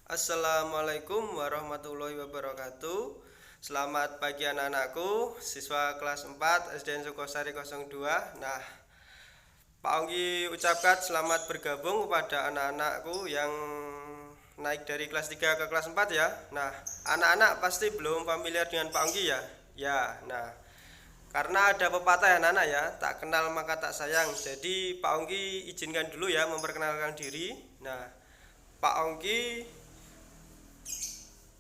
Assalamualaikum warahmatullahi wabarakatuh. Selamat pagi anak-anakku, siswa kelas 4 SDN Sukosari 02. Nah, Pak Onggi ucapkan selamat bergabung kepada anak-anakku yang naik dari kelas 3 ke kelas 4 ya. Nah, anak-anak pasti belum familiar dengan Pak Onggi ya. Ya, nah, karena ada pepatah ya anak-anak ya, tak kenal maka tak sayang. Jadi Pak Onggi izinkan dulu ya memperkenalkan diri. Nah, Pak Onggi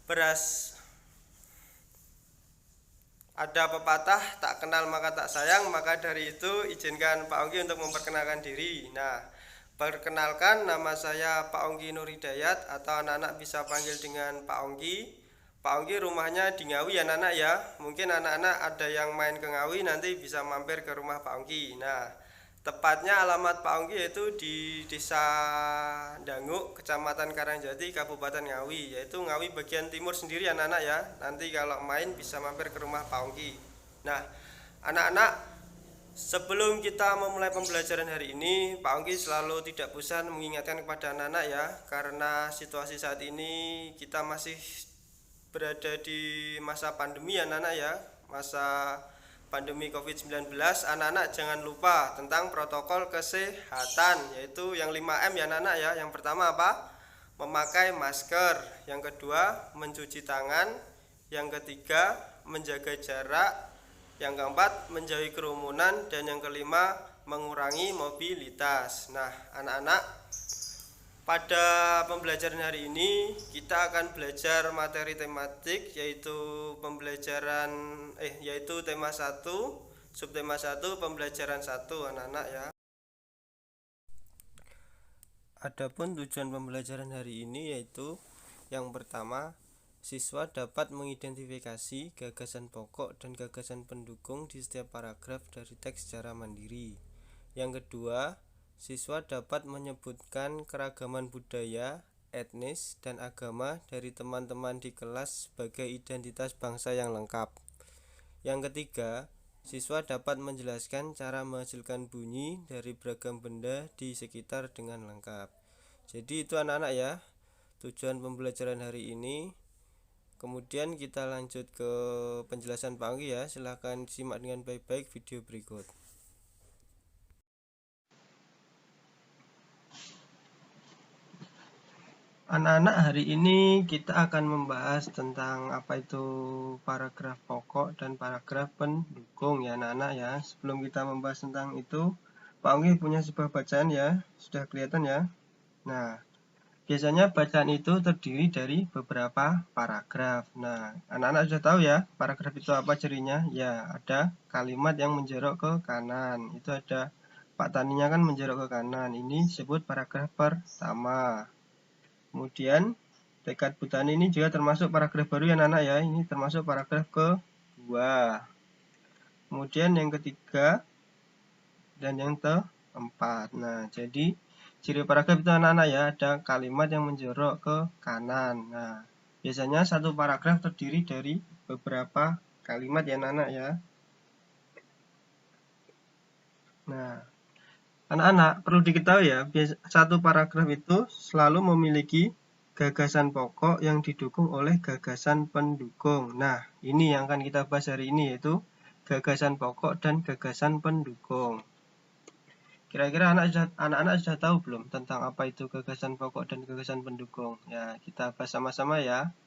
beras ada pepatah tak kenal maka tak sayang, maka dari itu izinkan Pak Onggi untuk memperkenalkan diri. Nah, perkenalkan, nama saya Pak Onggi Nur Hidayat atau anak-anak bisa panggil dengan Pak Onggi. Pak Onggi rumahnya di Ngawi ya anak-anak ya. Mungkin anak-anak ada yang main ke Ngawi, nanti bisa mampir ke rumah Pak Onggi. Nah, tepatnya alamat Pak Onggi yaitu di Desa Danguk, Kecamatan Karangjati, Kabupaten Ngawi, yaitu Ngawi bagian timur sendiri anak-anak ya. Nanti kalau main bisa mampir ke rumah Pak Onggi. Nah, anak-anak, sebelum kita memulai pembelajaran hari ini, Pak Onggi selalu tidak bosan mengingatkan kepada anak-anak ya, karena situasi saat ini kita masih berada di masa pandemi anak-anak ya, masa pandemi COVID-19. Anak-anak jangan lupa tentang protokol kesehatan, yaitu yang 5M ya anak-anak ya. Yang pertama apa? Memakai masker. Yang kedua, mencuci tangan. Yang ketiga, menjaga jarak. Yang keempat, menjauhi kerumunan. Dan yang kelima, mengurangi mobilitas. Nah, anak-anak, pada pembelajaran hari ini kita akan belajar materi tematik, yaitu yaitu tema 1, subtema 1, pembelajaran 1 anak-anak ya. Adapun tujuan pembelajaran hari ini yaitu yang pertama, siswa dapat mengidentifikasi gagasan pokok dan gagasan pendukung di setiap paragraf dari teks secara mandiri. Yang kedua, siswa dapat menyebutkan keragaman budaya, etnis, dan agama dari teman-teman di kelas sebagai identitas bangsa yang lengkap. Yang ketiga, siswa dapat menjelaskan cara menghasilkan bunyi dari beragam benda di sekitar dengan lengkap. Jadi itu anak-anak ya, tujuan pembelajaran hari ini. Kemudian kita lanjut ke penjelasan Pak Onggi ya. Silahkan simak dengan baik-baik video berikut. Anak-anak, hari ini kita akan membahas tentang apa itu paragraf pokok dan paragraf pendukung ya anak-anak ya. Sebelum kita membahas tentang itu, Pak Onggi punya sebuah bacaan ya, sudah kelihatan ya. Nah, biasanya bacaan itu terdiri dari beberapa paragraf. Nah, anak-anak sudah tahu ya, paragraf itu apa cirinya? Ya, ada kalimat yang menjorok ke kanan. Itu ada Pak Taninya kan menjorok ke kanan. Ini disebut paragraf pertama. Kemudian tekad Butani ini juga termasuk paragraf baru ya anak-anak ya. Ini termasuk paragraf kedua. Kemudian yang ketiga dan yang keempat. Nah, jadi ciri paragraf itu anak-anak ya, ada kalimat yang menjorok ke kanan. Nah, biasanya satu paragraf terdiri dari beberapa kalimat ya anak-anak ya. Nah, anak-anak perlu diketahui ya, satu paragraf itu selalu memiliki gagasan pokok yang didukung oleh gagasan pendukung. Nah, ini yang akan kita bahas hari ini, yaitu gagasan pokok dan gagasan pendukung. Kira-kira anak-anak sudah tahu belum tentang apa itu gagasan pokok dan gagasan pendukung? Ya, kita bahas sama-sama ya.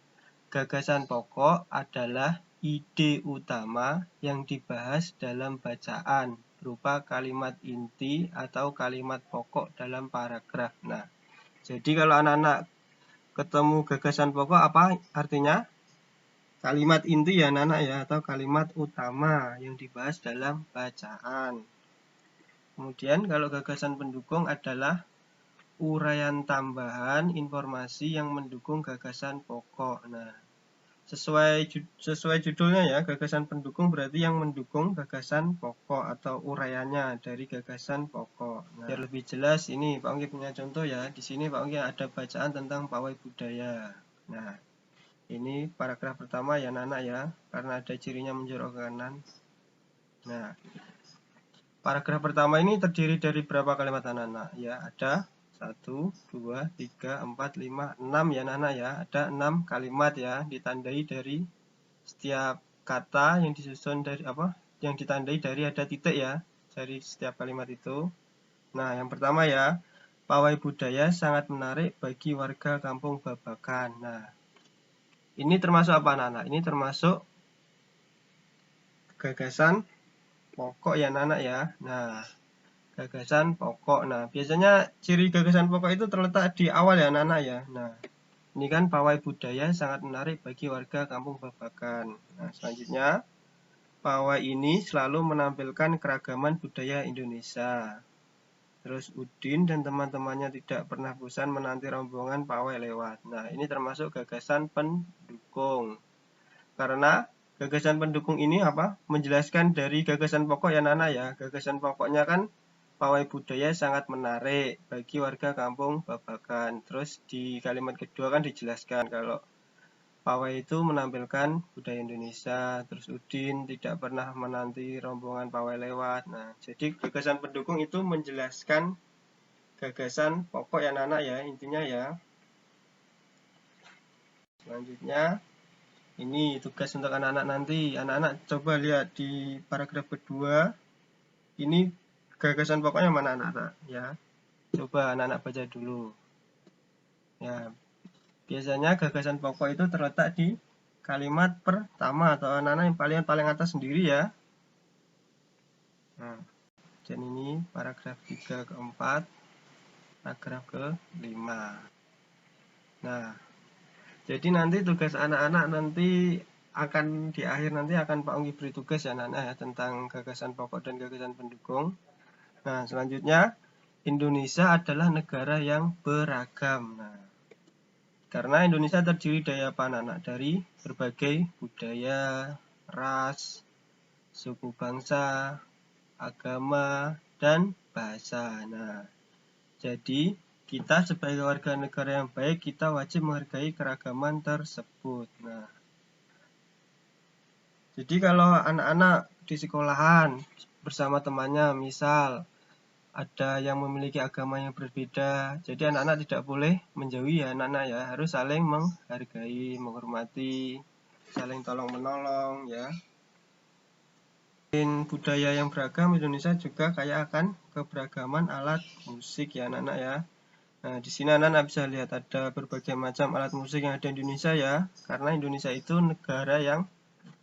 Gagasan pokok adalah ide utama yang dibahas dalam bacaan berupa kalimat inti atau kalimat pokok dalam paragraf. Nah, jadi kalau anak-anak ketemu gagasan pokok, apa artinya? Kalimat inti ya anak-anak ya, atau kalimat utama yang dibahas dalam bacaan. Kemudian kalau gagasan pendukung adalah uraian tambahan informasi yang mendukung gagasan pokok. Nah, sesuai judulnya ya, gagasan pendukung berarti yang mendukung gagasan pokok atau uraiannya dari gagasan pokok. Nah, biar lebih jelas, ini Pak Onggi punya contoh ya. Di sini Pak Onggi ada bacaan tentang pawai budaya. Nah, ini paragraf pertama ya anak-anak ya, karena ada cirinya menjorok ke kanan. Nah, paragraf pertama ini terdiri dari berapa kalimat anak-anak? Ya, ada 1, 2, 3, 4, 5, 6 ya anak-anak ya. Ada 6 kalimat ya, ditandai dari setiap kata yang disusun dari yang ditandai dari ada titik ya, dari setiap kalimat itu. Nah, yang pertama ya, pawai budaya sangat menarik bagi warga kampung Babakan. Nah, ini termasuk apa anak-anak? Ini termasuk gagasan pokok ya anak-anak ya. Nah, gagasan pokok. Nah, biasanya ciri gagasan pokok itu terletak di awal ya anak-anak ya. Nah, ini kan pawai budaya sangat menarik bagi warga kampung Babakan. Nah, selanjutnya, pawai ini selalu menampilkan keragaman budaya Indonesia. Terus Udin dan teman-temannya tidak pernah bosan menanti rombongan pawai lewat. Nah, ini termasuk gagasan pendukung. Karena gagasan pendukung ini menjelaskan dari gagasan pokok ya Nana ya. Gagasan pokoknya kan pawai budaya sangat menarik bagi warga kampung Babakan. Terus di kalimat kedua kan dijelaskan kalau pawai itu menampilkan budaya Indonesia. Terus Udin tidak pernah menanti rombongan pawai lewat. Nah, jadi gagasan pendukung itu menjelaskan gagasan pokok ya Nana ya, intinya ya. Selanjutnya ini tugas untuk anak-anak nanti. Anak-anak coba lihat di paragraf kedua. Ini gagasan pokoknya mana anak-anak ya. Coba anak-anak baca dulu. Ya, biasanya gagasan pokok itu terletak di kalimat pertama atau anak-anak yang paling atas sendiri ya. Nah, dan ini paragraf 3 ke 4, paragraf ke 5. Nah, jadi nanti tugas anak-anak nanti akan di akhir nanti akan Pak Onggi beri tugas ya anak-anak ya, tentang gagasan pokok dan gagasan pendukung. Nah, selanjutnya Indonesia adalah negara yang beragam. Nah, karena Indonesia terdiri dari apa anak-anak? Dari berbagai budaya, ras, suku bangsa, agama, dan bahasa. Nah, jadi kita sebagai warga negara yang baik, kita wajib menghargai keragaman tersebut. Nah, jadi kalau anak-anak di sekolahan bersama temannya, misal ada yang memiliki agama yang berbeda, jadi anak-anak tidak boleh menjauhi ya anak-anak ya, harus saling menghargai, menghormati, saling tolong-menolong ya. Budaya yang beragam, Indonesia juga kaya akan keberagaman alat musik ya anak-anak ya. Nah, di sini anak-anak bisa lihat ada berbagai macam alat musik yang ada di Indonesia ya, karena Indonesia itu negara yang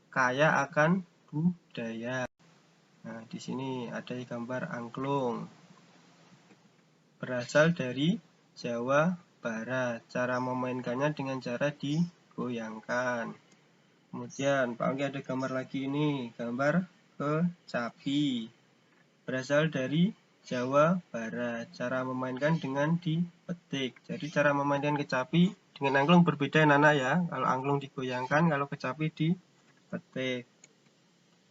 kaya akan budaya. Nah, di sini ada gambar angklung. Berasal dari Jawa Barat. Cara memainkannya dengan cara digoyangkan. Kemudian Pak Anggi ada gambar lagi ini, gambar kecapi. Berasal dari Jawa Barat. Cara memainkan dengan dipetik. Jadi cara memainkan kecapi dengan angklung berbeda Nana ya. Kalau angklung digoyangkan, kalau kecapi dipetik.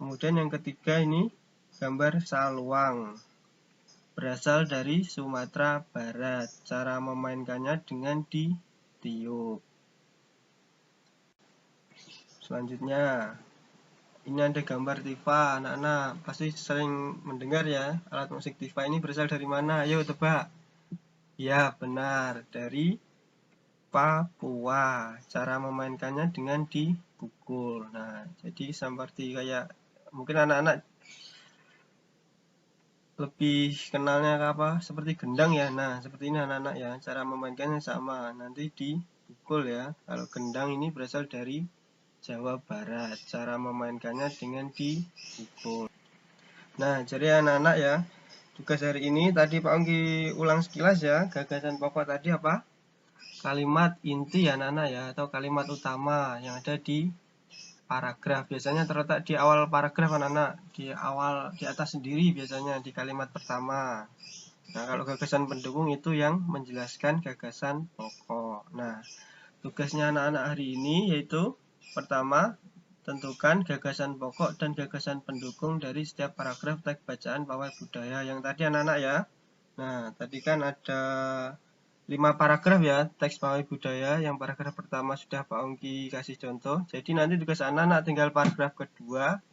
Kemudian yang ketiga ini gambar saluang. Berasal dari Sumatera Barat. Cara memainkannya dengan ditiup. Selanjutnya, ini ada gambar tifa. Anak-anak pasti sering mendengar ya, alat musik tifa ini berasal dari mana? Ayo tebak. Ya, benar. Dari Papua. Cara memainkannya dengan dipukul. Nah, jadi seperti kayak mungkin anak-anak lebih kenalnya apa seperti gendang ya. Nah, seperti ini anak-anak ya, cara memainkannya sama, nanti dipukul ya. Kalau gendang ini berasal dari Jawa Barat, cara memainkannya dengan dipukul. Nah, jadi anak-anak ya, tugas hari ini tadi Pak Onggi ulang sekilas ya, gagasan pokok tadi apa? Kalimat inti ya anak-anak ya, atau kalimat utama yang ada di paragraf. Biasanya terletak di awal paragraf anak-anak, di atas sendiri biasanya di kalimat pertama. Nah, kalau gagasan pendukung itu yang menjelaskan gagasan pokok. Nah, tugasnya anak-anak hari ini yaitu pertama, tentukan gagasan pokok dan gagasan pendukung dari setiap paragraf teks bacaan pawai budaya yang tadi anak-anak ya. Nah, tadi kan ada 5 paragraf ya teks pawai budaya. Yang paragraf pertama sudah Pak Onggi kasih contoh. Jadi nanti tugas anak-anak tinggal paragraf kedua,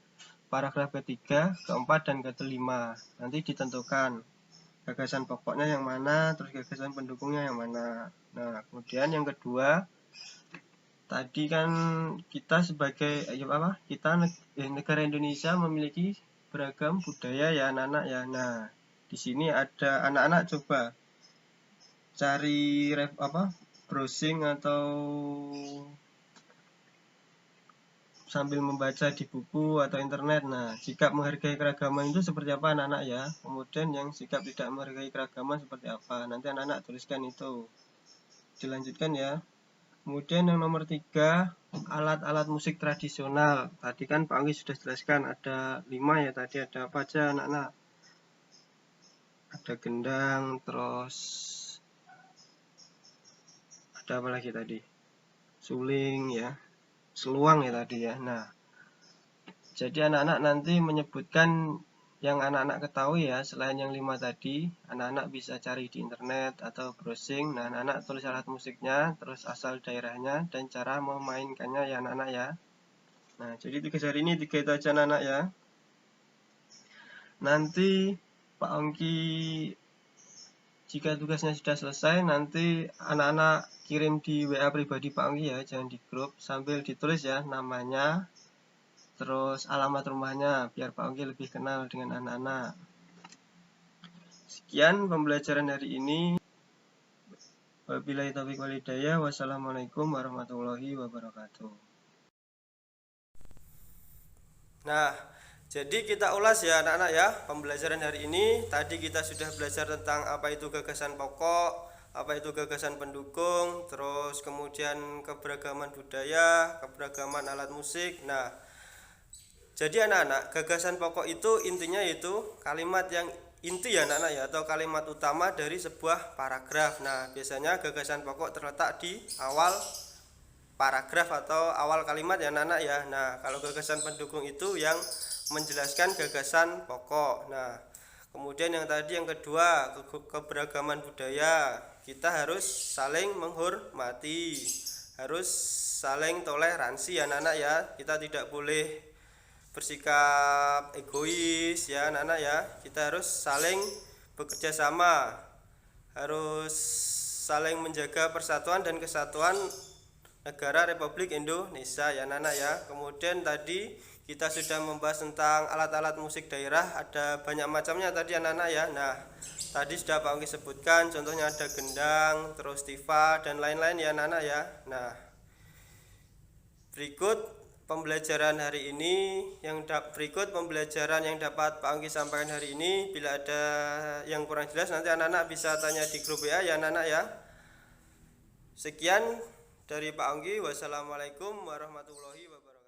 paragraf ketiga, keempat, dan kelima. Nanti ditentukan gagasan pokoknya yang mana, terus gagasan pendukungnya yang mana. Nah, kemudian yang kedua, tadi kan kita sebagai negara Indonesia memiliki beragam budaya ya anak-anak ya. Nah, di sini ada anak-anak coba cari browsing atau sambil membaca di buku atau internet. Nah, sikap menghargai keragaman itu seperti apa anak-anak ya. Kemudian yang sikap tidak menghargai keragaman seperti apa. Nanti anak-anak tuliskan itu. Dilanjutkan ya. Kemudian yang nomor 3, alat-alat musik tradisional. Tadi kan Pak Anggi sudah jelaskan ada 5 ya tadi. Ada apa aja anak-anak? Ada gendang, terus ada apa lagi tadi? Suling ya. Seluang ya tadi ya. Nah, jadi anak-anak nanti menyebutkan yang anak-anak ketahui ya, selain yang 5 tadi, anak-anak bisa cari di internet atau browsing. Nah, anak-anak tulis alat musiknya, terus asal daerahnya, dan cara memainkannya ya anak-anak ya. Nah, jadi tugas hari ini 3 itu aja anak-anak ya. Nanti Pak Ongki, jika tugasnya sudah selesai, nanti anak-anak kirim di WA pribadi Pak Ongki ya, jangan di grup, sambil ditulis ya namanya, terus alamat rumahnya, biar Pak Ongki lebih kenal dengan anak-anak. Sekian pembelajaran hari ini. Wabillahi taufiq wal hidayah. Wassalamualaikum warahmatullahi wabarakatuh. Nah, jadi kita ulas ya anak-anak ya pembelajaran hari ini. Tadi kita sudah belajar tentang apa itu gagasan pokok, apa itu gagasan pendukung, terus kemudian keberagaman budaya, keberagaman alat musik. Nah, jadi anak-anak, gagasan pokok itu intinya yaitu kalimat yang inti ya anak-anak ya, atau kalimat utama dari sebuah paragraf. Nah, biasanya gagasan pokok terletak di awal paragraf atau awal kalimat ya anak-anak ya. Nah, kalau gagasan pendukung itu yang menjelaskan gagasan pokok. Nah, kemudian yang tadi yang kedua, keberagaman budaya. Kita harus saling menghormati, harus saling toleransi ya anak-anak ya. Kita tidak boleh bersikap egois ya anak-anak ya. Kita harus saling bekerja sama, harus saling menjaga persatuan dan kesatuan negara Republik Indonesia ya anak-anak ya. Kemudian tadi kita sudah membahas tentang alat-alat musik daerah, ada banyak macamnya tadi anak-anak ya. Nah, tadi sudah Pak Ongki sebutkan, contohnya ada gendang, terus tifa dan lain-lain ya anak-anak ya. Nah, berikut pembelajaran hari ini berikut pembelajaran yang dapat Pak Ongki sampaikan hari ini. Bila ada yang kurang jelas nanti anak-anak bisa tanya di grup WA ya anak-anak ya. Sekian dari Pak Ongki. Wassalamualaikum warahmatullahi wabarakatuh.